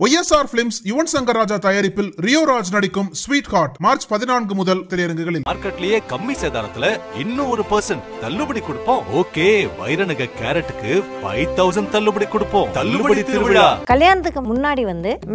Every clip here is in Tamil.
YSR Films யுவன் சங்கர் ராஜா தயாரிப்பில் ரியோ ராஜ் நடிக்கும் ஸ்வீட் ஹார்ட் மார்ச் 14 முதல் திரையரங்குகளில். மார்க்கெட்லயே கம்மி சேதாரத்துல இன்னும் 1% தள்ளுபடி கொடுப்போம். ஓகே, வைரநக கேரட்டுக்கு 5000 தள்ளுபடி கொடுப்போம். தள்ளுபடி திருவிழா. கல்யாணத்துக்கு முன்னாடி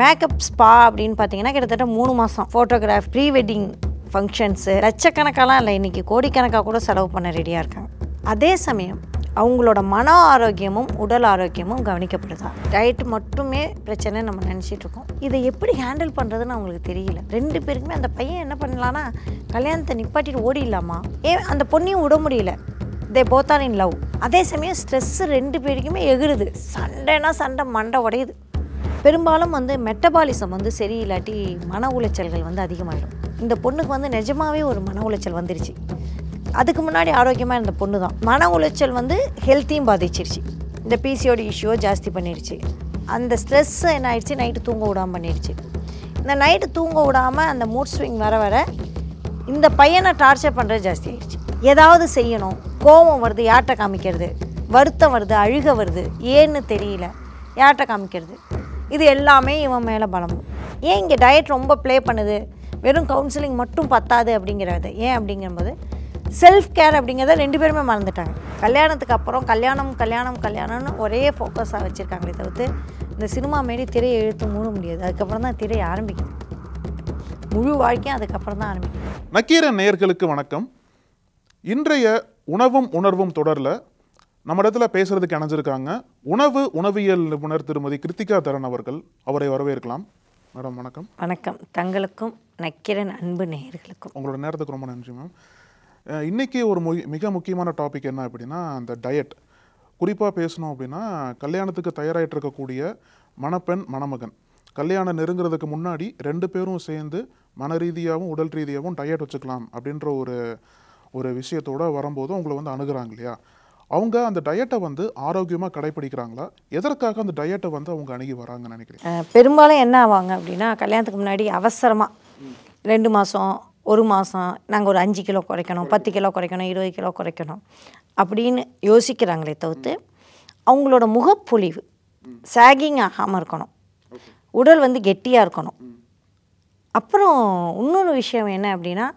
மேக்கப் ஸ்பா அப்படின்னு பாத்தீங்கன்னா கிட்டத்தட்ட 3 மாசம் போட்டோகிராஃப், ப்ரீ வெட்டிங் ஃபங்க்ஷன்ஸ் லட்சக்கணக்காலாம் இல்லை, இன்னைக்கு கோடிக்கணக்காக கூட செலவு பண்ண ரெடியாக இருக்காங்க. அதே சமயம் அவங்களோட மன ஆரோக்கியமும் உடல் ஆரோக்கியமும் கவனிக்கப்படுதா? டயட் மட்டுமே பிரச்சனை நம்ம நினச்சிட்டு இருக்கோம். இதை எப்படி ஹேண்டில் பண்ணுறதுன்னு அவங்களுக்கு தெரியல. 2 பேருக்குமே அந்த பையன் என்ன பண்ணலான்னா கல்யாணத்தை நிப்பாட்டிட்டு ஓடிடலாமா, ஏன் அந்த பொண்ணையும் விட முடியல. They both are in love. அதே சமயம் ஸ்ட்ரெஸ்ஸு 2 பேருக்குமே எகுறுது. சண்டைனா சண்டை, மண்டை உடையுது. பெரும்பாலும் மெட்டபாலிசம் சரியில்லாட்டி மன உளைச்சல்கள் அதிகமாகிடும். இந்த பொண்ணுக்கு நிஜமாகவே ஒரு மன உளைச்சல் வந்துருச்சு. அதுக்கு முன்னாடி ஆரோக்கியமாக இருந்த பொண்ணு தான். மன உளைச்சல் ஹெல்த்தையும் பாதிச்சிருச்சு. இந்த பிசிஓடி இஷ்யூவை ஜாஸ்தி பண்ணிடுச்சு. அந்த ஸ்ட்ரெஸ்ஸை என்ன ஆயிடுச்சு, நைட்டு தூங்க விடாமல் பண்ணிடுச்சு. இந்த நைட்டு தூங்க விடாமல் அந்த மூட் ஸ்விங் வர வர இந்த பையனை டார்ச்சர் பண்ணுறது ஜாஸ்தி ஆகிடுச்சு. ஏதாவது செய்யணும், கோபம் வருது, யார்கிட்ட காமிக்கிறது, வருத்தம் வருது, அழுக வருது, ஏன்னு தெரியல, யார்கிட்ட காமிக்கிறது, இது எல்லாமே இவன் மேலே பலமும். ஏன் இங்கே டயட் ரொம்ப ப்ளே பண்ணுது, வெறும் கவுன்சிலிங் மட்டும் பத்தாது அப்படிங்கிறது ஏன் அப்படிங்கும்போது செல்ஃப் கேர் அப்படிங்கிறத 2 பேருமே மறந்துட்டாங்க. கல்யாணத்துக்கு அப்புறம் கல்யாணம்னு ஒரே ஃபோக்கஸாக வச்சுருக்காங்களே தவிர்த்து இந்த சினிமா மாரி திரையை இழுத்து மூட முடியாது. அதுக்கப்புறம் தான் திரை ஆரம்பிக்குது. முழு வாழ்க்கையும் அதுக்கப்புறம் தான் ஆரம்பிக்குது. நக்கீரன் நேயர்களுக்கு வணக்கம். இன்றைய உணவும் உணர்வும் தொடரில் நம்ம இடத்துல பேசுறதுக்கு இணைஞ்சிருக்காங்க உணவியல் நிபுணர் திருமதி கிருத்திகா தரன் அவர்கள். அவரை வரவேற்கலாம். மேடம் வணக்கம். வணக்கம். தங்களுக்கும் நக்கீரன் அன்பு நேயர்களுக்கும் உங்களோட நேரத்துக்கு ரொம்ப நன்றி மேம். இன்றைக்கி ஒரு மிக முக்கியமான டாபிக் என்ன அப்படின்னா அந்த டயட். குறிப்பாக பேசணும் அப்படின்னா கல்யாணத்துக்கு தயாராகிட்டு இருக்கக்கூடிய மணப்பெண் மணமகன் கல்யாணம் நெருங்கிறதுக்கு முன்னாடி 2 பேரும் சேர்ந்து மன ரீதியாகவும் உடல் ரீதியாகவும் டயட் வச்சுக்கலாம் அப்படின்ற ஒரு விஷயத்தோடு வரும்போது உங்களை அணுகுறாங்க இல்லையா? அவங்க அந்த டயட்டை ஆரோக்கியமாக கடைப்பிடிக்கிறாங்களா? எதற்காக அந்த டயட்டை அவங்க அணுகி வராங்கன்னு நினைக்கிறேன்? பெரும்பாலும் என்ன ஆவாங்க அப்படின்னா கல்யாணத்துக்கு முன்னாடி அவசரமாக 2 மாதம் 1 மாதம் நாங்கள் ஒரு 5 கிலோ குறைக்கணும், 10 கிலோ குறைக்கணும், 20 கிலோ குறைக்கணும் அப்படின்னு யோசிக்கிறாங்களே தவிர்த்து அவங்களோட முகப்பொலிவு சாகிங் ஆகாமல் இருக்கணும், உடல் கெட்டியாக இருக்கணும். அப்புறம் இன்னொரு விஷயம் என்ன அப்படின்னா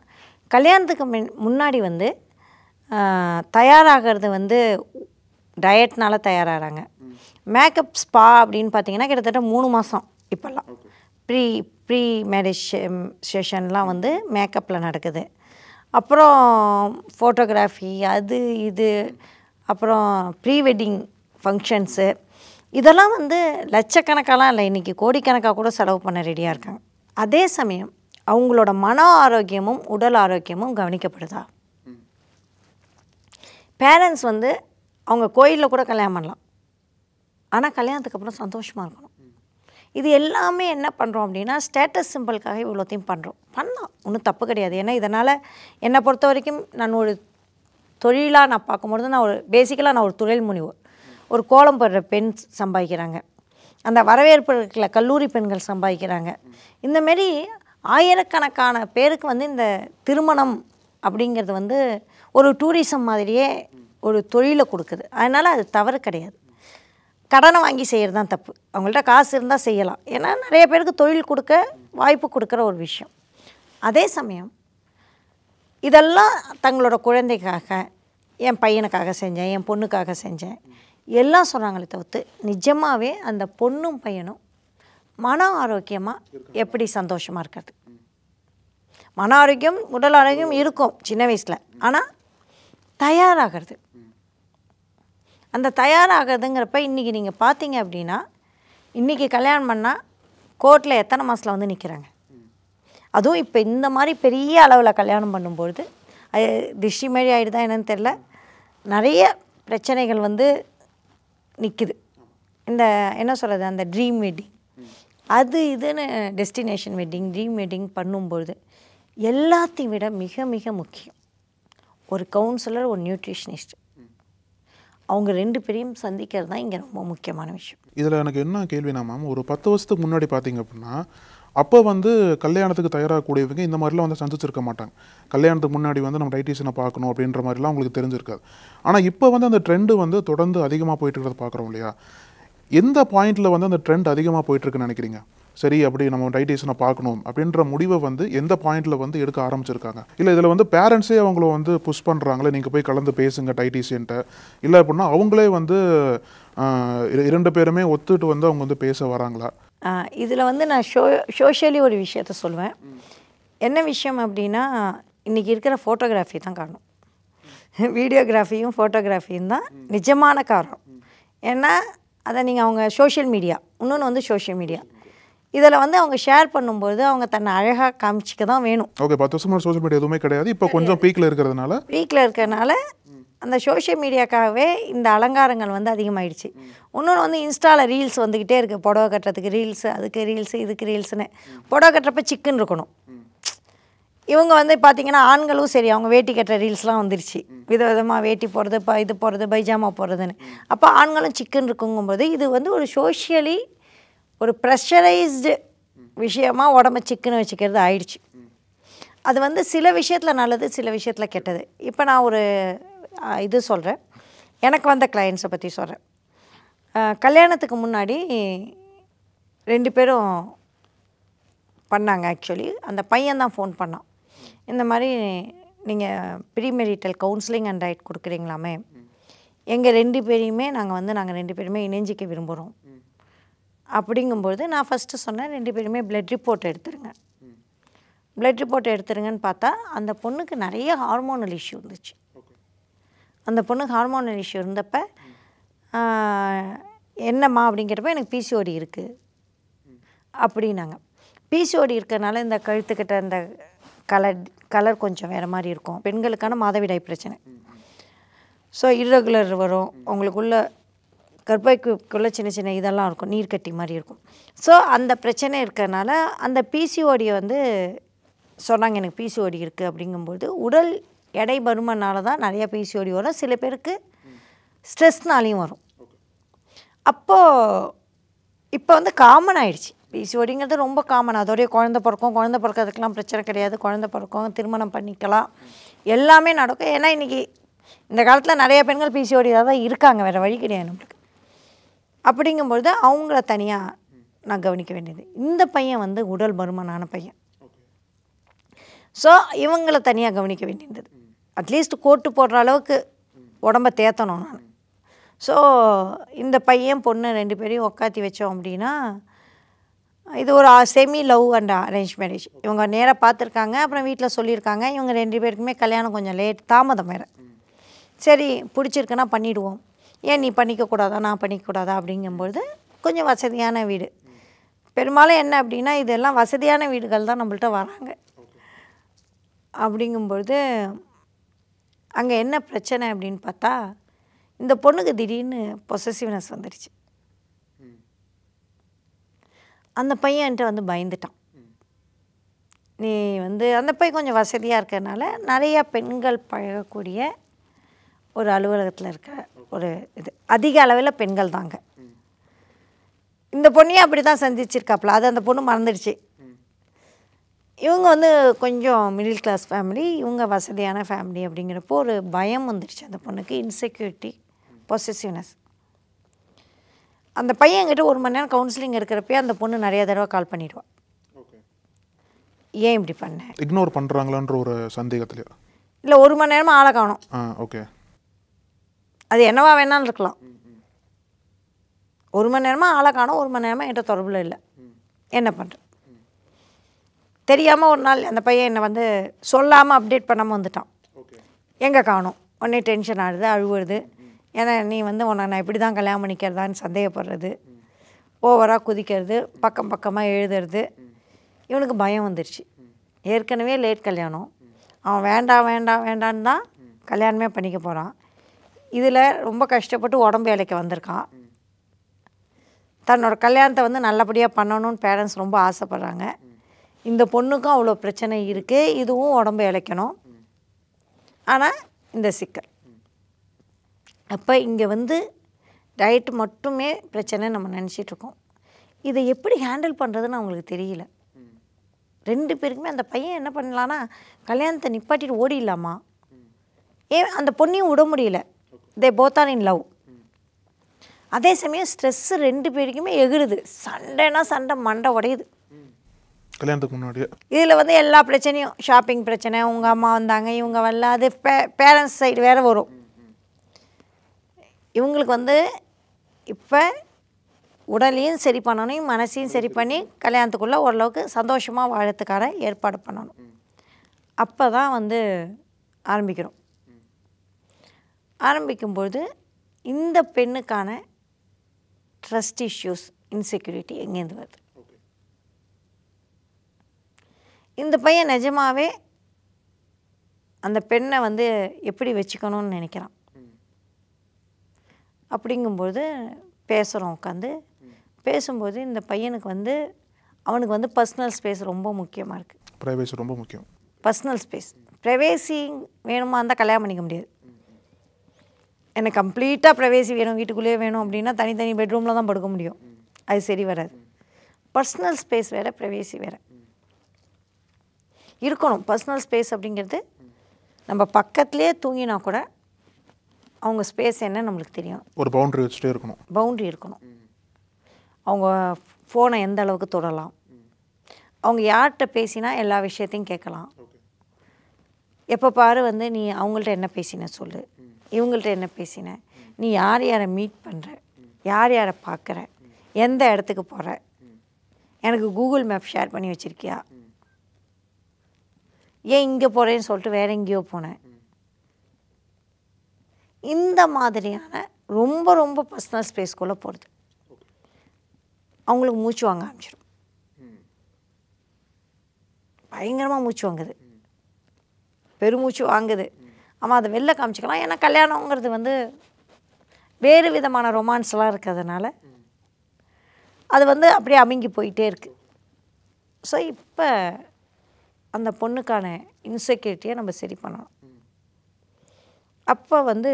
கல்யாணத்துக்கு முன்னாடி தயாராகிறது டயட்னால தயாராகிறாங்க. மேக்கப் ஸ்பா அப்படின்னு பார்த்தீங்கன்னா கிட்டத்தட்ட 3 மாதம் இப்போல்லாம் ப்ரீ மேரேஜ் செஷன்லாம் மேக்கப்பில் நடக்குது. அப்புறம் ஃபோட்டோகிராஃபி, அது இது, அப்புறம் ப்ரீ வெட்டிங் ஃபங்க்ஷன்ஸு, இதெல்லாம் லட்சக்கணக்காலாம் இல்லை, இன்றைக்கி கோடிக்கணக்காக கூட செலவு பண்ண ரெடியாக இருக்காங்க. அதே சமயம் அவங்களோட மன ஆரோக்கியமும் உடல் ஆரோக்கியமும் கவனிக்கப்படுதா? பேரண்ட்ஸ் அவங்க கோயிலில் கூட கல்யாணம் பண்ணலாம், ஆனால் கல்யாணத்துக்கு அப்புறம் சந்தோஷமாக இருக்கணும். இது எல்லாமே என்ன பண்ணுறோம் அப்படின்னா ஸ்டேட்டஸ் சிம்பிளுக்காக இவ்வளோத்தையும் பண்ணலாம், ஒன்றும் தப்பு கிடையாது. ஏன்னா இதனால் என்னை பொறுத்த வரைக்கும் நான் ஒரு தொழிலாக நான் பார்க்கும்பொழுது நான் பேசிக்கலாக ஒரு தொழில் முனைவோர். ஒரு கோலம் போடுற பெண் சம்பாதிக்கிறாங்க, அந்த வரவேற்பு இருக்கிற கல்லூரி பெண்கள் சம்பாதிக்கிறாங்க. இந்தமாரி ஆயிரக்கணக்கான பேருக்கு இந்த திருமணம் அப்படிங்கிறது ஒரு டூரிசம் மாதிரியே ஒரு தொழிலை கொடுக்குது. அதனால் அது தவறு கிடையாது. கடனை வாங்கி செய்கிறது தான் தப்பு. அவங்கள்ட்ட காசு இருந்தால் செய்யலாம், ஏன்னா நிறைய பேருக்கு தொழில் கொடுக்க வாய்ப்பு கொடுக்குற ஒரு விஷயம். அதே சமயம் இதெல்லாம் தங்களோட குழந்தைக்காக, என் பையனுக்காக செஞ்சேன், என் பொண்ணுக்காக செஞ்சேன் எல்லாம் சொல்கிறாங்களே தவிர்த்து நிஜமாகவே அந்த பொண்ணும் பையனும் மன ஆரோக்கியமாக எப்படி சந்தோஷமாக இருக்கிறது? மன ஆரோக்கியம் உடல் ஆரோக்கியம் இருக்கும் சின்ன வயசில், ஆனால் தயாராகிறது, அந்த தயாராகிறதுங்கிறப்ப இன்றைக்கி நீங்கள் பார்த்தீங்க அப்படின்னா இன்றைக்கி கல்யாணம் பண்ணால் கோர்ட்டில் எத்தனை மாதத்தில் நிற்கிறாங்க. அதுவும் இப்போ இந்த மாதிரி பெரிய அளவில் கல்யாணம் பண்ணும்பொழுது அது திஷ்டி மாரி ஆகிடுதா என்னன்னு தெரில, நிறைய பிரச்சனைகள் நிற்குது. இந்த என்ன சொல்கிறது, அந்த ட்ரீம் வெட்டிங் அது இதுன்னு டெஸ்டினேஷன் வெட்டிங், ட்ரீம் வெட்டிங் பண்ணும்பொழுது எல்லாத்தையும் விட மிக மிக முக்கியம் ஒரு கவுன்சிலர், ஒரு நியூட்ரிஷனிஸ்ட், அவங்க 2 பேரையும் சந்திக்கிறது தான் இங்கே ரொம்ப முக்கியமான விஷயம். இதில் எனக்கு என்ன கேள்வினா மேம், ஒரு 10 வருஷத்துக்கு முன்னாடி பார்த்தீங்க அப்படின்னா அப்போ கல்யாணத்துக்கு தயாராகக்கூடியவங்க இந்த மாதிரிலாம் சந்திச்சிருக்க மாட்டாங்க. கல்யாணத்துக்கு முன்னாடி நம்ம டைட்டிஷனை பார்க்கணும் அப்படின்ற மாதிரிலாம் அவங்களுக்கு தெரிஞ்சிருக்காது. ஆனால் இப்போ அந்த ட்ரெண்டு தொடர்ந்து அதிகமாக போயிட்டு இருக்கிறத பார்க்குறோம் இல்லையா? எந்த பாயிண்ட்டில் வந்து அந்த ட்ரெண்ட் அதிகமாக போயிட்டுருக்குன்னு நினைக்கிறீங்க? சரி, அப்படி நம்ம டயட்டீஷியனை பார்க்கணும் அப்படின்ற முடிவை வந்து எந்த பாயிண்ட்டில் வந்து எடுக்க ஆரம்பிச்சிருக்காங்க? இல்லை இதில் வந்து பேரண்ட்ஸே அவங்கள வந்து புஷ் பண்ணுறாங்களே, நீங்கள் போய் கலந்து பேசுங்க டயட்டீஷியன்ட்ட, இல்லை அப்படின்னா அவங்களே வந்து 2 பேருமே ஒத்துட்டு வந்து அவங்க வந்து பேச வராங்களா? இதில் வந்து நான் சோஷியலி ஒரு விஷயத்த சொல்லுவேன். என்ன விஷயம் அப்படின்னா, இன்றைக்கி இருக்கிற ஃபோட்டோகிராஃபி தான் காரணம். வீடியோகிராஃபியும் ஃபோட்டோகிராஃபியும் தான் நிஜமான காரணம். ஏன்னா அதை நீங்கள் அவங்க சோஷியல் மீடியா, இன்னொன்று வந்து சோஷியல் மீடியா, இதில் வந்து அவங்க ஷேர் பண்ணும்போது அவங்க தன்னை அழகாக காமிச்சிக்க தான் வேணும். ஓகே, 10 வருஷமாக சோஷியல் மீடியா எதுவுமே கிடையாது, இப்போ கொஞ்சம் பீக்கில் இருக்கிறதுனால அந்த சோஷியல் மீடியாக்காகவே இந்த அலங்காரங்கள் வந்து அதிகமாகிடுச்சு. இன்னொன்று வந்து இன்ஸ்டாவில் ரீல்ஸ் வந்துக்கிட்டே இருக்குது. புடவை கட்டுறதுக்கு ரீல்ஸு, அதுக்கு ரீல்ஸு, இதுக்கு ரீல்ஸுன்னு. புடவை கட்டுறப்ப சிக்குன்னு இருக்கணும். இவங்க வந்து பார்த்திங்கன்னா ஆண்களும் சரி, அவங்க வேட்டி கட்டுற ரீல்ஸ்லாம் வந்துருச்சு. விதவிதமாக வேட்டி போடுறது, இது போடுறது, பைஜாமா போடுறதுன்னு. அப்போ ஆண்களும் சிக்குன்னு இருக்குங்கும்போது இது வந்து ஒரு சோஷியலி ஒரு ப்ரெஷரைஸ்டு விஷயமாக உடம்பை சிக்குன்னு வச்சுக்கிறது ஆயிடுச்சு. அது வந்து சில விஷயத்தில் நல்லது, சில விஷயத்தில் கெட்டது. இப்போ நான் ஒரு இது சொல்கிறேன், எனக்கு வந்த கிளையண்ட்ஸை பற்றி சொல்கிறேன். கல்யாணத்துக்கு முன்னாடி 2 பேரும் பண்ணாங்க. ஆக்சுவலி அந்த பையன் தான் ஃபோன் பண்ணான். இந்த மாதிரி நீங்கள் ப்ரீமெரிட்டல் கவுன்சிலிங் அண்ட் டயட் கொடுக்குறீங்களாமே, எங்கள் 2 பேரையுமே நாங்கள் 2 பேருமே இணைஞ்சிக்க விரும்புகிறோம். அப்படிங்கும்போது நான் ஃபஸ்ட்டு சொன்னேன், 2 பேருமே பிளட் ரிப்போர்ட் எடுத்துருங்க. பிளட் ரிப்போர்ட் எடுத்துருங்கன்னு பார்த்தா அந்த பொண்ணுக்கு நிறைய ஹார்மோனல் இஷ்யூ இருந்துச்சு. அந்த பொண்ணுக்கு ஹார்மோனல் இஷ்யூ இருந்தப்போ என்னம்மா அப்படிங்கிறப்ப எனக்கு பிசிஓடி இருக்குது அப்படின்னாங்க. பிசிஓடி இருக்கிறனால இந்த கழுத்துக்கிட்ட இந்த கலர் கொஞ்சம் வேறு மாதிரி இருக்கும். பெண்களுக்கான மாதவிடாய் பிரச்சனை. ஸோ இர்ரெகுலர் வரும், உங்களுக்குள்ள கர்ப்பைக்குள்ளே சின்ன சின்ன இதெல்லாம் இருக்கும், நீர்க்கட்டி மாதிரி இருக்கும். ஸோ அந்த பிரச்சனை இருக்கிறனால அந்த பிசிஓடியை வந்து சொன்னாங்க, எனக்கு பிசிஓடி இருக்குது அப்படிங்கும்போது உடல் எடை பருமனால தான் நிறையா பிசிஓடி வரும். சில பேருக்கு ஸ்ட்ரெஸ்னாலையும் வரும். அப்போது இப்போ வந்து காமன் ஆயிடுச்சு. பிசிஓடிங்கிறது ரொம்ப காமன். அதோடைய குழந்தை பிறக்கிறதுக்கெலாம் பிரச்சனை கிடையாது. குழந்தை பிறக்கும், திருமணம் பண்ணிக்கலாம், எல்லாமே நடக்கும். ஏன்னா இன்றைக்கி இந்த காலத்தில் நிறைய பெண்கள் பிசிஓடியாக தான் இருக்காங்க, வேறு வழி கிடையாது நம்மளுக்கு. அப்படிங்கும்பொழுது அவங்கள தனியாக நான் கவனிக்க வேண்டியது. இந்த பையன் வந்து உடல் பருமனான பையன். ஸோ இவங்கள தனியாக கவனிக்க வேண்டியது. அட்லீஸ்ட் கோட்டு போடுற அளவுக்கு உடம்பை தேத்தணும் நான். ஸோ இந்த பையன் பொண்ணு 2 பேரையும் உட்காத்தி வச்சோம் அப்படின்னா, இது ஒரு semi love and arrange marriage. இவங்க நேராக பார்த்துருக்காங்க, அப்புறம் வீட்டில் சொல்லியிருக்காங்க. இவங்க 2 பேருக்குமே கல்யாணம் கொஞ்சம் தாமதம் வேறு. சரி பிடிச்சிருக்குன்னா பண்ணிவிடுவோம், ஏன் நீ பண்ணிக்கக்கூடாதா, நான் பண்ணிக்கக்கூடாதா அப்படிங்கும்பொழுது கொஞ்சம் வசதியான வீடு. பெரும்பாலும் என்ன அப்படின்னா இதெல்லாம் வசதியான வீடுகள் தான் நம்மள்ட்ட வராங்க. அப்படிங்கும்பொழுது அங்கே என்ன பிரச்சனை அப்படின்னு பார்த்தா, இந்த பொண்ணுக்கு திடீர்னு பொசசிவ்னஸ் வந்துடுச்சு. அந்த பையன்கிட்ட வந்து பயந்துட்டான். நீ வந்து அந்த பையன் கொஞ்சம் வசதியாக இருக்கிறதுனால நிறையா பெண்கள் பழகக்கூடிய ஒரு அலுவலகத்தில் இருக்க ஒரு இது அதிக அளவில் பெண்கள் தாங்க. இந்த பொண்ணையும் அப்படி தான் சந்திச்சிருக்காப்புல, அது அந்த பொண்ணு மறந்துடுச்சு. இவங்க வந்து கொஞ்சம் மிடில் கிளாஸ் ஃபேமிலி, இவங்க வசதியான ஃபேமிலி அப்படிங்கிறப்போ ஒரு பயம் வந்துடுச்சு அந்த பொண்ணுக்கு, இன்செக்யூரிட்டி, பொசசிவ்னஸ். அந்த பையன் என்கிட்ட 1 மணி நேரம் கவுன்சிலிங் இருக்கிறப்பே அந்த பொண்ணு நிறைய தடவை கால் பண்ணிடுவாள். ஏன் இப்படி பண்ண, இக்னோர் பண்ணுறாங்களான்ற ஒரு சந்தேகத்தில் இல்லை 1 மணி நேரமாக ஆளை காணும். ஓகே, அது என்னவா வேணாலும் இருக்கலாம். 1 மணி நேரமாக ஆளை காணும், 1 மணி நேரமாக என்கிட்ட தொடர்பில் இல்லை, என்ன பண்ணுறேன் தெரியாமல். ஒரு நாள் அந்த பையன் என்னை வந்து சொல்லாமல் அப்டேட் பண்ணாமல் வந்துட்டான். எங்கே காணும், உடனே டென்ஷன் ஆகுது, அழுவுறது. ஏன்னா நீ வந்து உன்னை நான் இப்படி தான் கல்யாணம் பண்ணிக்கிறதான்னு சந்தேகப்படுறது, ஓவராக குதிக்கிறது, பக்கமாக எழுதுறது. இவனுக்கு பயம் வந்துடுச்சு. ஏற்கனவே லேட் கல்யாணம், அவன் வேண்டான்னு தான் கல்யாணமே பண்ணிக்க போகிறான். இதில் ரொம்ப கஷ்டப்பட்டு உடம்பு இலைக்க வந்திருக்கான். தன்னோட கல்யாணத்தை வந்து நல்லபடியாக பண்ணணும்னு பேரண்ட்ஸ் ரொம்ப ஆசைப்பட்றாங்க. இந்த பொண்ணுக்கும் அவ்வளோ பிரச்சனை இருக்குது, இதுவும் உடம்பு இழைக்கணும். ஆனால் இந்த சிக்கல் அப்போ இங்கே வந்து டயட் மட்டுமே பிரச்சனை நம்ம நினச்சிட்ருக்கோம். இதை எப்படி ஹேண்டில் பண்ணுறதுன்னு அவங்களுக்கு தெரியல. 2 பேருக்குமே அந்த பையன் என்ன பண்ணலான்னா கல்யாணத்தை நிப்பாட்டிட்டு ஓடிடலாமா, ஏன் அந்த பொண்ணையும் விட முடியல. They both are in love. அதே சமயம் ஸ்ட்ரெஸ்ஸு 2 பேருக்குமே எகிறுது. சண்டைனா சண்டை, மண்டை உடையுது. கல்யாணத்துக்கு முன்னாடியே இதில் வந்து எல்லா பிரச்சனையும், ஷாப்பிங் பிரச்சனை, உங்கள் அம்மா வந்தாங்க இவங்க வரல, அது பேரண்ட்ஸ் சைடு வேறு வரும். இவங்களுக்கு வந்து இப்போ உடலையும் சரி பண்ணணும், மனசையும் சரி பண்ணி கல்யாணத்துக்குள்ளே ஓரளவுக்கு சந்தோஷமாக வாழறதுக்கான ஏற்பாடு பண்ணணும். அப்போ தான் வந்து ஆரம்பிக்கிறோம். ஆரம்பிக்கும்போது இந்த பெண்ணுக்கான ட்ரஸ்ட் இஷ்யூஸ், இன்செக்யூரிட்டி எங்கேருந்து வருது? இந்த பையன் நிஜமாகவே அந்த பெண்ணை வந்து எப்படி வச்சுக்கணும்னு நினைக்கிறான். அப்படிங்கும்போது பேசுகிறோம், உட்காந்து பேசும்போது இந்த பையனுக்கு வந்து அவனுக்கு வந்து பர்சனல் ஸ்பேஸ் ரொம்ப முக்கியமாக இருக்குது. ப்ரைவேசி ரொம்ப முக்கியம். பர்சனல் ஸ்பேஸ், ப்ரைவேசி வேணுமா இருந்தால் கல்யாணம் பண்ணிக்க முடியாது. எனக்கு கம்ப்ளீட்டாக ப்ரைவேசி வேணும், வீட்டுக்குள்ளேயே வேணும் அப்படின்னா தனித்தனி பெட்ரூமில் தான் படுக்க முடியும். அது சரி வராது. பர்சனல் ஸ்பேஸ் வேறு, ப்ரைவேசி வேறு இருக்கணும். பர்சனல் ஸ்பேஸ் அப்படிங்கிறது நம்ம பக்கத்துலேயே தூங்கினா கூட அவங்க ஸ்பேஸ் என்ன நம்மளுக்கு தெரியும். ஒரு பவுண்ட்ரி வச்சுட்டே இருக்கணும். பவுண்ட்ரி இருக்கணும். அவங்க ஃபோனை எந்த அளவுக்கு தொடலாம், அவங்க யார்கிட்ட பேசினா எல்லா விஷயத்தையும் கேட்கலாம். எப்போ பாரு வந்து நீ அவங்கள்ட்ட என்ன பேசின சொல்லு, இவங்கள்ட்ட என்ன பேசின, நீ யார் யாரை மீட் பண்ணுற, யார் யாரை பார்க்குற, எந்த இடத்துக்கு போகிற, எனக்கு கூகுள் மேப் ஷேர் பண்ணி வச்சுருக்கியா, ஏன் இங்கே போகிறேன்னு சொல்லிட்டு வேறு எங்கேயோ போனேன். இந்த மாதிரியான ரொம்ப ரொம்ப பர்சனல் ஸ்பேஸ்க்குள்ளே போகிறது அவங்களுக்கு மூச்சு வாங்க ஆரம்பிச்சிடும். பயங்கரமாக மூச்சு வாங்குது, பெருமூச்சு வாங்குது. ஆமாம், அதை வெளில காமிச்சிக்கலாம். ஏன்னா கல்யாணங்கிறது வந்து வேறு விதமான ரொமான்ஸ்லாம் இருக்கிறதுனால அது வந்து அப்படியே அமுங்கி போயிட்டே இருக்குது. ஸோ இப்போ அந்த பொண்ணுக்கான இன்செக்யூரிட்டியை நம்ம சரி பண்ணணும். அப்போ வந்து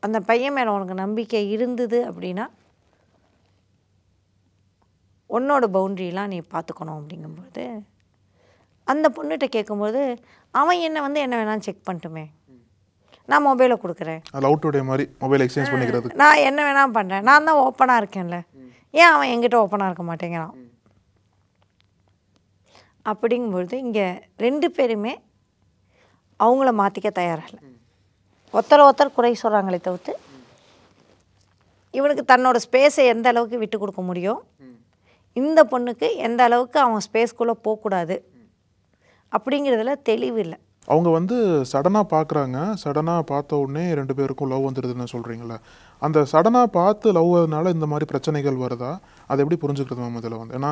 அந்த பையன் மேலே உனக்கு நம்பிக்கை இருந்தது அப்படின்னா உன்னோட பவுண்ட்ரிலாம் நீ பார்த்துக்கணும். அப்படிங்கும்போது அந்த பொண்ணுகிட்ட கேட்கும்போது அவன் என்ன வந்து என்ன வேணாலும் செக் பண்ணட்டுமே, நான் மொபைலை கொடுக்குறேன், லவ் டுடே மாதிரி மொபைல் எக்ஸ்சேஞ்ச் பண்ணிக்கிறது, நான் என்ன வேணாலும் பண்ணுறேன், நான் தான் ஓப்பனாக இருக்கேன்ல, ஏன் அவன் என்கிட்ட ஓப்பனாக இருக்க மாட்டேங்கிறான்? அப்படிங்கும்பொழுது இங்கே 2 பேருமே அவங்கள மாற்றிக்க தயாராகலை. ஒருத்தர் குறை சொல்கிறாங்களே தவிர்த்து இவனுக்கு தன்னோட ஸ்பேஸை எந்த அளவுக்கு விட்டு கொடுக்க முடியும், இந்த பொண்ணுக்கு எந்த அளவுக்கு அவன் ஸ்பேஸ்க்குள்ளே போகக்கூடாது அப்படிங்கிறதுல தெளிவு இல்லை. அவங்க வந்து சடனாக பார்க்குறாங்க. சடனாக பார்த்த உடனே 2 பேருக்கும் லவ் வந்துடுதுன்னு சொல்கிறீங்களே, அந்த சடனாக பார்த்து லவ் வரதுனால இந்த மாதிரி பிரச்சனைகள் வருதா? அதை எப்படி புரிஞ்சுக்கிறது மேம் இதில் வந்து? ஏன்னா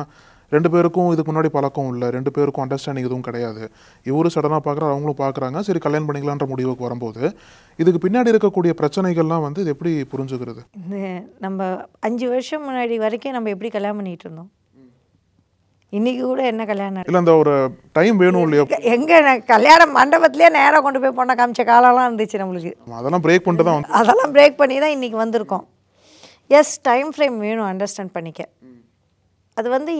2 பேருக்கும் இதுக்கு முன்னாடி பழக்கம் இல்லை, 2 பேருக்கும் அண்டர்ஸ்டாண்டிங் எதுவும் கிடையாது. இவரும் சடனாக பார்க்குறாரு, அவங்களும் பார்க்குறாங்க, சரி கல்யாணம் பண்ணிக்கலான்ற முடிவுக்கு வரும்போது இதுக்கு பின்னாடி இருக்கக்கூடிய பிரச்சனைகள்லாம் வந்து இது எப்படி புரிஞ்சுக்கிறது? இந்த நம்ம 5 வருஷம் முன்னாடி வரைக்கும் நம்ம எப்படி கல்யாணம் பண்ணிகிட்டு இருந்தோம், இன்றைக்கி கூட என்ன கல்யாணம் இல்லை, அந்த ஒரு டைம் வேணும் இல்லையா? எங்கே கல்யாண மண்டபத்திலே நேராக கொண்டு போய் பொண்ணை காமிச்ச காலம்லாம் இருந்துச்சு நம்மளுக்கு. அதெல்லாம் பிரேக் பண்ணிட்டு தான் அதெல்லாம் பிரேக் பண்ணி தான் இன்றைக்கி வந்திருக்கோம். எஸ், டைம் ஃப்ரேம் வேணும் அண்டர்ஸ்டாண்ட் பண்ணிக்க. அது வந்து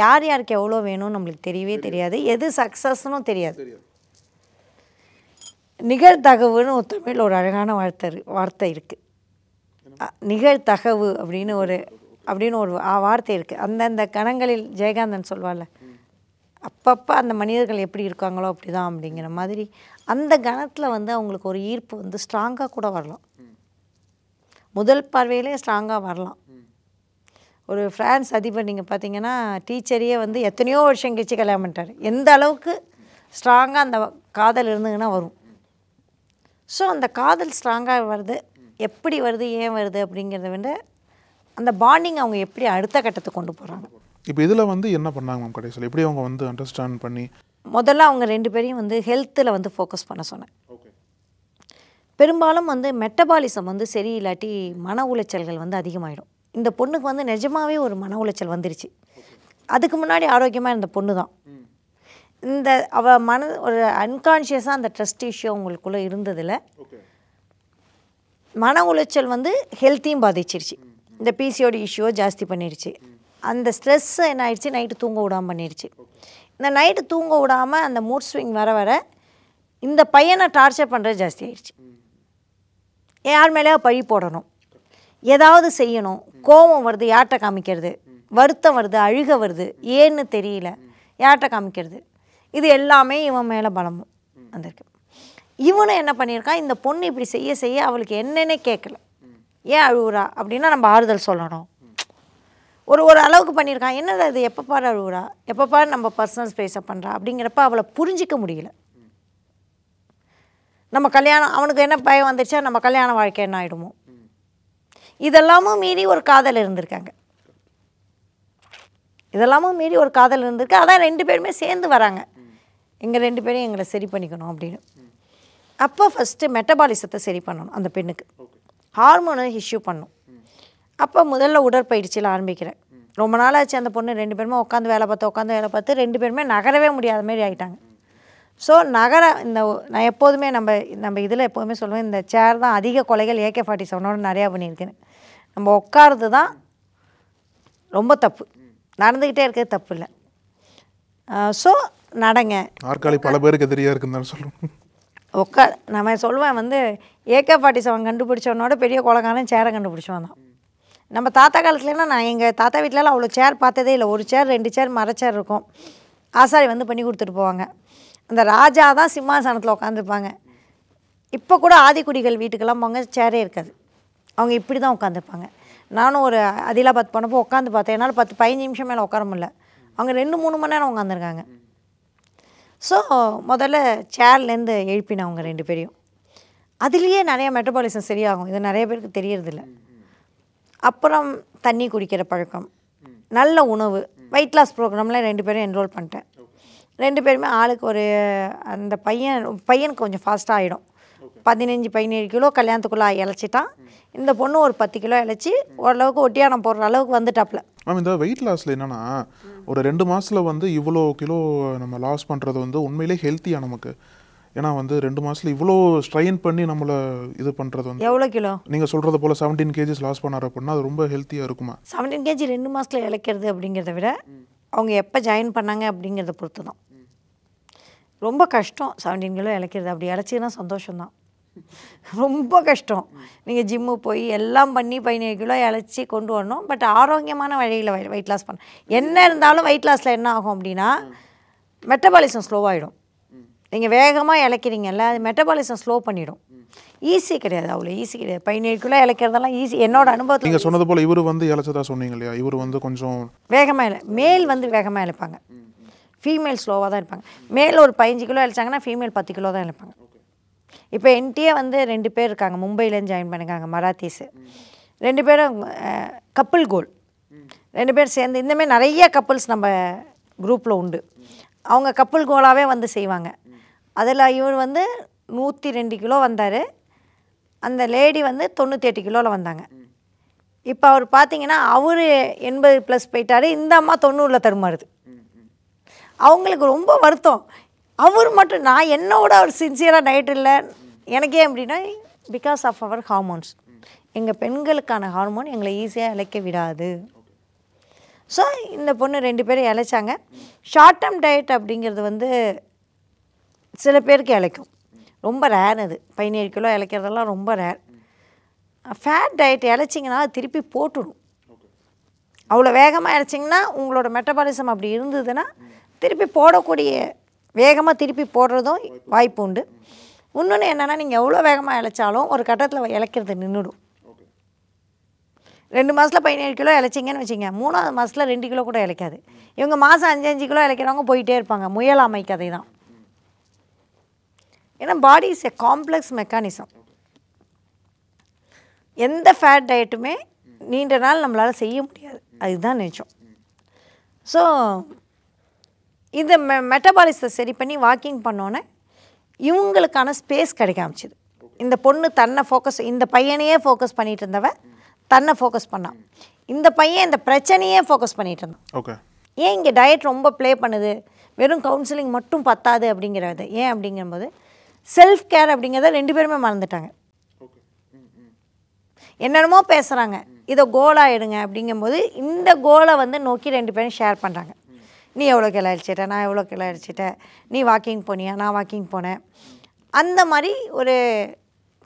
யார் யாருக்கு எவ்வளோ வேணும்னு நம்மளுக்கு தெரியவே தெரியாது, எது சக்ஸஸ்னும் தெரியாது. நிகழ்தகவுன்னு ஒரு தமிழ் ஒரு அழகான வார்த்தை இருக்குது. நிகழ்தகவு அப்படின்னு ஒரு வார்த்தை இருக்குது. அந்தந்த கணங்களில் ஜெயகாந்தன் சொல்வார்ல, அப்பப்போ அந்த மனிதர்கள் எப்படி இருக்காங்களோ அப்படி தான் அப்படிங்கிற மாதிரி அந்த கணத்தில் வந்து அவங்களுக்கு ஒரு ஈர்ப்பு வந்து ஸ்ட்ராங்காக கூட வரலாம், முதல் பார்வையிலே ஸ்ட்ராங்காக வரலாம். ஒரு ஃப்ரான்ஸ் அதிபர் நீங்கள் பார்த்தீங்கன்னா டீச்சரையே வந்து எத்தனையோ வருஷம் கழிச்சு கல்யாணம் பண்ணிட்டார். எந்த அளவுக்கு ஸ்ட்ராங்காக அந்த காதல் இருந்துங்கன்னா வரும். ஸோ அந்த காதல் ஸ்ட்ராங்காக வருது, எப்படி வருது, ஏன் வருது அப்படிங்கிறத விட அந்த பாண்டிங் அவங்க எப்படி அடுத்த கட்டத்துக்கு கொண்டு போகிறாங்க. இப்போ இதில் வந்து என்ன பண்ணாங்க மேம் கடைசியில்? எப்படி அவங்க வந்து அண்டர்ஸ்டாண்ட் பண்ணி? முதல்ல அவங்க 2 பேரையும் வந்து ஹெல்த்தில் வந்து ஃபோக்கஸ் பண்ண சொன்னேன். பெரும்பாலும் வந்து மெட்டபாலிசம் வந்து சரி இல்லாட்டி மன உளைச்சல்கள் வந்து அதிகமாகிடும். இந்த பொண்ணுக்கு வந்து நிஜமாகவே ஒரு மன உளைச்சல் வந்துருச்சு. அதுக்கு முன்னாடி ஆரோக்கியமாக இருந்த பொண்ணு தான். இந்த அவள் ஒரு அன்கான்ஷியஸாக அந்த ட்ரஸ்ட் இஷ்யூ அவங்களுக்குள்ளே இருந்ததில் மன உளைச்சல் வந்து ஹெல்த்தையும் பாதிச்சிருச்சு. இந்த பிசிஓடி இஷ்யூவை ஜாஸ்தி பண்ணிடுச்சு. அந்த ஸ்ட்ரெஸ் என்ன ஆயிடுச்சு, நைட்டு தூங்க விடாமல் பண்ணிடுச்சு. இந்த நைட்டு தூங்க விடாமல் அந்த மூட் ஸ்விங் வர வர இந்த பையனை டார்ச்சர் பண்ணுறது ஜாஸ்தி ஆயிடுச்சு. யார் மேலேயா பழி போடணும், ஏதாவது செய்யணும், கோபம் வருது யார்கிட்ட காமிக்கிறது, வருத்தம் வருது, அழுக வருது, ஏன்னு தெரியல யார்கிட்ட காமிக்கிறது, இது எல்லாமே இவன் மேலே பலமும் வந்திருக்கு. இவனும் என்ன பண்ணியிருக்கான், இந்த பொண்ணு இப்படி செய்ய செய்ய அவளுக்கு என்னன்னே கேட்கல, ஏன் அழுகுறா அப்படின்னா நம்ம ஆறுதல் சொல்லணும். ஒரு அளவுக்கு பண்ணியிருக்கான், என்னது அது எப்போ பாரு அழுகுறா, எப்போ பாரு நம்ம பர்சனல் ஸ்பேஸை பண்ணுறா அப்படிங்கிறப்ப அவளை புரிஞ்சிக்க முடியல. நம்ம கல்யாணம், அவனுக்கு என்ன பயம் வந்துருச்சா, நம்ம கல்யாண வாழ்க்கை என்ன ஆகிடுமோ, இதெல்லாமும் மீறி ஒரு காதல் இருந்திருக்காங்க. இதெல்லாமும் மீறி ஒரு காதல் இருந்திருக்கு. அதான் 2 பேருமே சேர்ந்து வராங்க, எங்கள் 2 பேரையும் எங்களை சரி பண்ணிக்கணும் அப்படின்னு. அப்போ ஃபஸ்ட்டு மெட்டபாலிசத்தை சரி பண்ணணும் அந்த பெண்ணுக்கு, ஹார்மோனை இஷ்யூ பண்ணணும். அப்போ முதல்ல உடற்பயிற்சியில் ஆரம்பிக்கிறேன். ரொம்ப நாளாச்சு அந்த பொண்ணு 2 பேருமே உட்காந்து வேலை பார்த்து 2 பேருமே நகரவே முடியாத மாதிரி ஆகிட்டாங்க. ஸோ நான் எப்போதுமே நம்ம இதில் எப்போதுமே சொல்லுவேன், இந்த சேர் தான் அதிக கொலைகள் AK-47 நிறையா பண்ணியிருக்கேன்னு. நம்ம உட்கார்றது தான் ரொம்ப தப்பு, நடந்துக்கிட்டே இருக்கிறது தப்பு இல்லை. ஸோ நடங்க. நாற்காலி பல பேருக்கு எதிரியாக இருக்குன்னு சொல்லுவோம். நம்ம சொல்லுவேன் வந்து AK-47 கண்டுபிடிச்சவனோட பெரிய கொலைக்காரன் சேரை கண்டுபிடிச்சவன் தான். நம்ம தாத்தா காலத்துலலாம் நான் எங்கள் தாத்தா வீட்டிலலாம் அவ்வளோ சேர் பார்த்ததே இல்லை. 1 சேர் 2 சேர் மரச்சேர் இருக்கும், ஆசாரி வந்து பண்ணி கொடுத்துட்டு போவாங்க. அந்த ராஜா தான் சிம்மாசனத்தில் உட்காந்துருப்பாங்க. இப்போ கூட ஆதிக்குடிகள் வீட்டுக்கெல்லாம் போங்க சேரே இருக்காது, அவங்க இப்படி தான் உட்காந்துருப்பாங்க. நானும் ஒரு அதிலாபாத் போனப்போ உட்காந்து பார்த்தேன், என்னால் 10-15 நிமிஷம் மேலே உட்கார முடியல, அவங்க 2-3 மணி நேரம் உட்காந்துருக்காங்க. ஸோ முதல்ல சேர்லேருந்து எழுப்பினேன் அவங்க 2 பேரையும். அதுலேயே நிறைய மெட்டபாலிசம் சரியாகும், இது நிறைய பேருக்கு தெரியறதில்ல. அப்புறம் தண்ணி குடிக்கிற பழக்கம், நல்ல உணவு, வெயிட் லாஸ் ப்ரோக்ராமில் 2 பேரும் என்ரோல் பண்ணிட்டேன். 2 பேருமே ஆளுக்கு ஒரு, அந்த பையனுக்கு கொஞ்சம் ஃபாஸ்ட்டாக ஆகிடும், 15-17 கிலோ கல்யாணத்துக்குள்ளே இழைச்சிட்டான். இந்த பொண்ணு ஒரு 10 கிலோ இழைச்சி ஓரளவுக்கு ஒட்டியானம் போடுற அளவுக்கு வந்துட்டாப்புல. மேம் இந்த வெயிட் லாஸில் என்னென்னா ஒரு 2 மாதத்தில் வந்து இவ்வளோ கிலோ நம்ம லாஸ் பண்ணுறது வந்து உண்மையிலே ஹெல்த்தியாக நமக்கு. ஏன்னா வந்து 2 மாதத்தில் இவ்வளோ ஸ்ட்ரெயின் பண்ணி நம்மளை இது பண்ணுறது வந்து எவ்வளோ கிலோ நீங்கள் சொல்கிறது போல் 17 kg லாஸ் பண்ணார் அப்படின்னா அது ரொம்ப ஹெல்த்தியாக இருக்குமா? 17 kg 2 மாதத்தில் இழைக்கிறது அப்படிங்கிறத விட அவங்க எப்போ ஜாயின் பண்ணாங்க அப்படிங்கிறத பொறுத்து தான். ரொம்ப கஷ்டம் 17 கிலோ இழைக்கிறது. அப்படி இழைச்சின்னா சந்தோஷம்தான், ரொம்ப கஷ்டம். நீங்கள் ஜிம்மு போய் எல்லாம் பண்ணி 17 கிலோ இழைச்சி கொண்டு வரணும். பட் ஆரோக்கியமான வழியில் வெயிட் லாஸ் பண்ண என்ன இருந்தாலும் வெயிட் லாஸில் என்ன ஆகும் அப்படின்னா மெட்டபாலிசம் ஸ்லோவாகிடும். நீங்கள் வேகமாக இழைக்கிறீங்கல்ல, அது மெட்டபாலிசம் ஸ்லோ பண்ணிடும். ஈஸி கிடையாது, அவ்வளோ ஈஸி கிடையாது. 17 கிலோ இழைக்கிறதெல்லாம் ஈஸி. என்னோட அனுபவத்தில் நீங்கள் சொன்னது போல் இவர் வந்து இழைச்சதா சொன்னீங்க இல்லையா, இவர் வந்து கொஞ்சம் வேகமாக மேல் வந்து வேகமாக இழைப்பாங்க, ஃபீமேல் ஸ்லோவாக தான் இருப்பாங்க. மேல் ஒரு 15 கிலோ இழைச்சாங்கன்னா ஃபீமேல் 10 கிலோ தான் இழைப்பாங்க. இப்போ என்கிட்டயே வந்து 2 பேர் இருக்காங்க, மும்பையிலேருந்து ஜாயின் பண்ணிக்காங்க, மராத்தீஸு. 2 பேரும் கப்புள் கோல், 2 பேர் சேர்ந்து இந்தமாதிரி நிறைய கப்புள்ஸ் நம்ம குரூப்பில் உண்டு. அவங்க கப்புள் கோலாகவே வந்து செய்வாங்க. அதில் இவர் வந்து 102 கிலோ வந்தார், அந்த லேடி வந்து 98 கிலோவில் வந்தாங்க. இப்போ அவர் பார்த்தீங்கன்னா அவர் 80+ போயிட்டார், இந்த அம்மா 90ல் தருமாறுது. அவங்களுக்கு ரொம்ப வருத்தம். அவர் மட்டும், நான் என்னோட அவர் சின்சியராக டயட் இல்லை. எனக்கே எப்படின்னா பிகாஸ் ஆஃப் அவர் ஹார்மோன்ஸ், எங்கள் பெண்களுக்கான ஹார்மோன் எங்களை ஈஸியாக இழைக்க விடாது. ஸோ இந்த பொண்ணு 2 பேரும் இழைச்சாங்க. ஷார்ட் டேர்ம் டயட் அப்படிங்கிறது வந்து சில பேருக்கு இழைக்கும், ரொம்ப ரேர். அது 17 கிலோ இழைக்கிறதெல்லாம் ரொம்ப ரேர். ஃபேட் டயட் இழைச்சிங்கன்னா அது திருப்பி போட்டுடும். அவ்வளோ வேகமாக இழைச்சிங்கன்னா உங்களோட மெட்டபாலிசம் அப்படி இருந்ததுன்னா திருப்பி போடக்கூடிய, வேகமாக திருப்பி போடுறதும் வாய்ப்பு உண்டு. இன்னொன்று என்னென்னா, நீங்கள் எவ்வளோ வேகமாக இழைச்சாலும் ஒரு கட்டத்தில் இழைக்கிறது நின்றுடும். 2 மாதத்தில் 17 கிலோ இழைச்சிங்கன்னு வச்சுங்க, 3ஆவது மாதத்தில் 2 கிலோ கூட இழைக்காது. இவங்க மாதம் 5-5 கிலோ இழைக்கிறவங்க போயிட்டே இருப்பாங்க. முயலாமை கதை தான். ஏன்னா body is a complex mechanism. எந்த ஃபேட் டயட்டுமே நீண்ட நாள் நம்மளால் செய்ய முடியாது, அதுதான் நிச்சயம். ஸோ இந்த மெட்டபாலிசத்தை சரி பண்ணி வாக்கிங் பண்ணோன்னே இவங்களுக்கான ஸ்பேஸ் கிடைக்க ஆரம்பிச்சிது. இந்த பொண்ணு தன்னை ஃபோக்கஸ், இந்த பையனையே ஃபோக்கஸ் பண்ணிகிட்டு இருந்தவ தன்னை ஃபோக்கஸ் பண்ணான். இந்த பையன் இந்த பிரச்சனையே ஃபோக்கஸ் பண்ணிகிட்டு இருந்தான். ஓகே, ஏன் இங்கே டயட் ரொம்ப ப்ளே பண்ணுது, வெறும் கவுன்சிலிங் மட்டும் பத்தாது அப்படிங்கிறது ஏன் அப்படிங்கும்போது செல்ஃப் கேர் அப்படிங்கிறத 2 பேருமே மறந்துட்டாங்க. என்னென்னமோ பேசுகிறாங்க, இதை கோலாக எடுங்க அப்படிங்கும்போது இந்த கோலை வந்து நோக்கி 2 பேரும் ஷேர் பண்ணுறாங்க. நீ எவ்வளோ கிலோ அடிச்சிட்ட, நான் எவ்வளோ கிலோ அடிச்சிட்டேன், நீ வாக்கிங் போனியா, நான் வாக்கிங் போனேன். அந்த மாதிரி ஒரு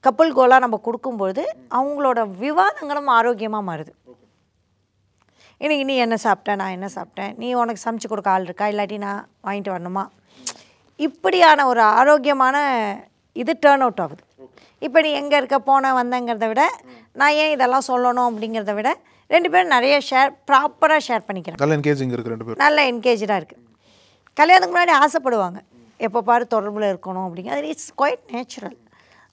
கப்புள் கோலாக நம்ம கொடுக்கும்பொழுது அவங்களோட விவாதங்களும் ஆரோக்கியமாக மாறுது. இன்னைக்கு நீ என்ன சாப்பிட்ட, நான் என்ன சாப்பிட்டேன், நீ உனக்கு சமைச்சு கொடுக்க ஆள் இருக்கா, இல்லாட்டி நான் வாங்கிட்டு வரணுமா, இப்படியான ஒரு ஆரோக்கியமான இது டேர்ன் அவுட் ஆகுது. இப்போ நீ எங்கே இருக்க, போன வந்தங்கிறத விட நான் ஏன் இதெல்லாம் சொல்லணும் அப்படிங்கிறத விட 2 பேரும் நிறைய ப்ராப்பராக ஷேர் பண்ணிக்கிறாங்க. நல்ல என்கேஜிங் இருக்குது, 2 பேரும் நல்ல என்கேஜாக இருக்குது. கல்யாணத்துக்கு முன்னாடி ஆசைப்படுவாங்க, எப்போ பாரு தொடர்பில் இருக்கணும் அப்படிங்க. அது இட்ஸ் குவைட் நேச்சுரல்.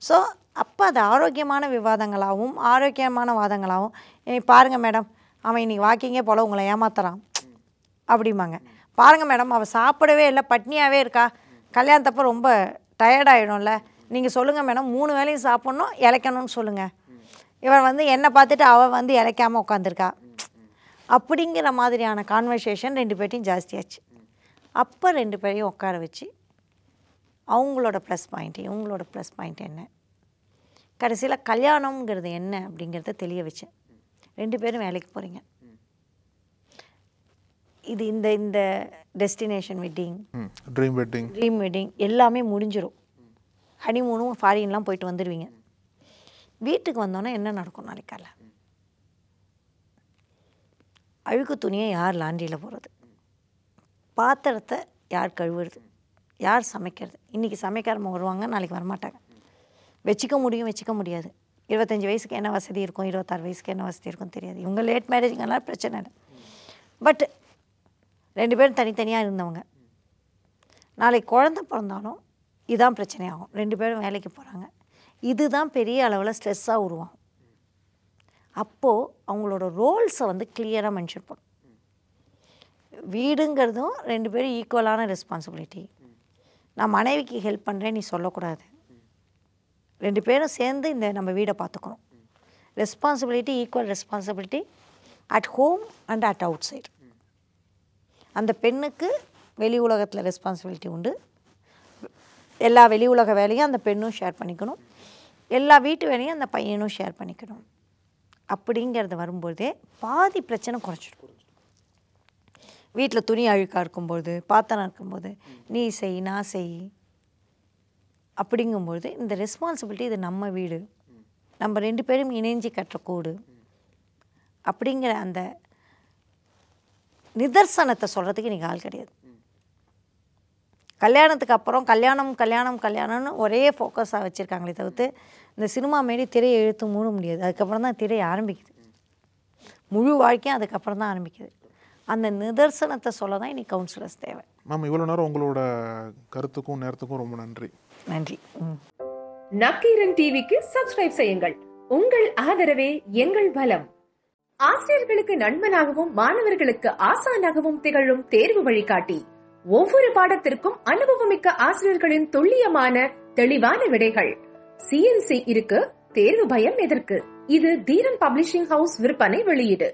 ஸோ அப்போ அது ஆரோக்கியமான விவாதங்களாகவும் ஆரோக்கியமான வாதங்களாகவும், இனி பாருங்கள் மேடம், அவன் இன்றைக்கி வாக்கிங்கே போல் உங்களை ஏமாத்துறான் அப்படிம்பாங்க. பாருங்கள் மேடம், அவள் சாப்பிடவே இல்லை, பட்னியாகவே இருக்கா, கல்யாணத்தப்போ ரொம்ப டயர்டாகிடும்ல, நீங்கள் சொல்லுங்கள் மேடம், 3 வேளையும் சாப்பிட்ணும், இளைக்கணும்னு சொல்லுங்கள். இவன் என்னை பார்த்துட்டு அவள் இளைக்காமல் உட்காந்துருக்கா அப்படிங்கிற மாதிரியான கான்வர்சேஷன் 2 பேர்ட்டையும் ஜாஸ்தியாச்சு. அப்போ 2 பேரையும் உட்கார வச்சு அவங்களோட ப்ளஸ் பாயிண்ட், இவங்களோட ப்ளஸ் பாயிண்ட் என்ன, கடைசியில் கல்யாணம்ங்கிறது என்ன அப்படிங்கிறத தெரிய வச்சேன். 2 பேரும் வேலைக்கு போகிறீங்க, இது இந்த டெஸ்டினேஷன் வெட்டிங், ட்ரீம் வெட்டிங் எல்லாமே முடிஞ்சிடும். ஹனிமூனும் ஃபாரின்லாம் போயிட்டு வந்துடுவீங்க. வீட்டுக்கு வந்தோன்னே என்ன நடக்கும், நாளைக்கு காலை அழுக்கு துணியை யார் லாண்ட்ரியில் போடுறது, பாத்திரத்தை யார் கழுவுறது, யார் சமைக்கிறது. இன்றைக்கி சமைக்காரமாக வருவாங்க, நாளைக்கு வரமாட்டாங்க. வச்சுக்க முடியாது. 25 வயசுக்கு என்ன வசதி இருக்கும், 26 வயசுக்கு என்ன வசதி இருக்கும் தெரியாது. இவங்க லேட் மேரேஜுங்கெல்லாம் பிரச்சனை இல்லை. பட் 2 பேரும் தனித்தனியாக இருந்தவங்க, நாளைக்கு குழந்தை பிறந்தாலும் இதுதான் பிரச்சனையாகும். 2 பேரும் வேலைக்கு போகிறாங்க, இதுதான் பெரிய அளவில் ஸ்ட்ரெஸ்ஸாக உருவாகும். அப்போது அவங்களோட ரோல்ஸை கிளியராக மென்ஷன் பண்ணும். வீடுங்கிறதும் 2 பேரும் ஈக்குவலான ரெஸ்பான்சிபிலிட்டி. நான் மனைவிக்கு ஹெல்ப் பண்ணுறேன் நீ சொல்லக்கூடாது. 2 பேரும் சேர்ந்து நம்ம வீடை பார்த்துக்கணும். Responsibility, equal responsibility at home and at out side. அந்த பெண்ணுக்கு வெளி உலகத்தில் ரெஸ்பான்சிபிலிட்டி உண்டு. எல்லா வெளி உலக வேலையும் அந்த பெண்ணும் ஷேர் பண்ணிக்கணும், எல்லா வீட்டு வேலையும் அந்த பையனும் ஷேர் பண்ணிக்கணும். அப்படிங்கிறது வரும்போதே பாதி பிரச்சனை குறைச்சிடும். வீட்டில் துணி அழுக்காக இருக்கும்போது, பாத்திரம் இருக்கும்போது நீ செய் நான் செய் அப்படிங்கும்போது இந்த ரெஸ்பான்சிபிலிட்டி, இது நம்ம வீடு, நம்ம 2 பேரும் இணைஞ்சி கட்டுற கூடு அப்படிங்கிற அந்த நிதர்சனத்தை சொல்கிறதுக்கு இன்றைக்கி ஆள் கிடையாது. கல்யாணத்துக்கு அப்புறம் கல்யாணம்னு ஒரே ஃபோக்கஸாக வச்சுருக்காங்களே தவிர்த்து இந்த சினிமா மாரி திரையை இழுத்து மூட முடியாது. அதுக்கப்புறம் தான் திரை ஆரம்பிக்குது, முழு வாழ்க்கையும் அதுக்கப்புறம் தான் ஆரம்பிக்குது. அந்த நிதர்சனத்தை சொல்ல தான் இன்றைக்கி கவுன்சிலர்ஸ் தேவை. மேம், இவ்வளோ நேரம் உங்களோட கருத்துக்கும் நேரத்துக்கும் ரொம்ப நன்றி. நக்கீரன் டிவிக்கு சப்ஸ்கிரைப் செய்யுங்கள். உங்கள் ஆதரவே எங்கள் பலம். ஆசிரியர்களுக்கு நண்பனாகவும் மாணவர்களுக்கு ஆசானாகவும் திகழும் தேர்வு வழிகாட்டி. ஒவ்வொரு பாடத்திற்கும் அனுபவமிக்க ஆசிரியர்களின் துல்லியமான தெளிவான விடைகள். CNC இருக்கு, தேர்வு பயம் எதற்கு? இது தீரன் பப்ளிஷிங் ஹவுஸ் விற்பனை வெளியீடு.